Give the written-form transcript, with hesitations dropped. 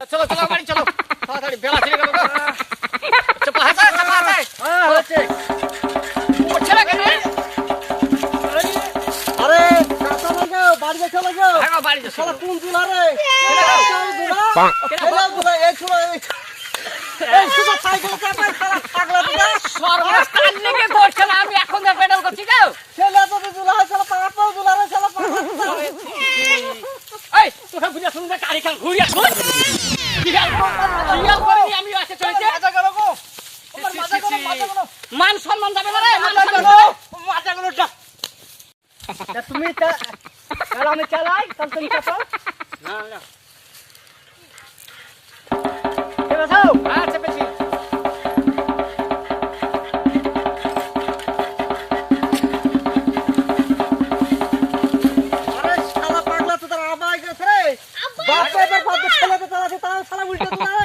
চলো চলো বাড়ি চলো তাড়াতাড়ি বেলা ছেড়ে গেল চাপা হাতে হ্যাঁ হচ্ছে। উঠছে না কেন আরে কাঁচা লাগাও, বাড়ি দেখে লাগাও। ভাগো বাড়ি যাও শালা কোন দুলা রে? এই ছোড়া এই শুধু সাইকেল চাপায় শালা পাগলা দুলা। সর্বনাশ তার লেগে করছে না আমি এখন যা পেডাল করছি গো ছেলে তো দুলা হয় শালা পাগলা দুলা রে শালা পাগলা দুলা। এই তোকে বুঝা শুনবে গাড়ি খান ঘুরিয়া ঘুর কিয়াল করে আমি আসে চলেছে মজা করো গো। মজা করো, মজা করো। মান সম্মান যাবে না রে মান মজা সম্মান করো, মজা করো যা। তা তুমি তাহলে আমি চালাই, তাহলে তুমি চাপাও। না না চেপে যাও। আচ্ছা পেছি আরে শালা পাগলা তো তার আবাই গেছে রে। বাপরে বাপ ছেলে তো চালাচ্ছে, তাও শালা উল্টো দুলা রে।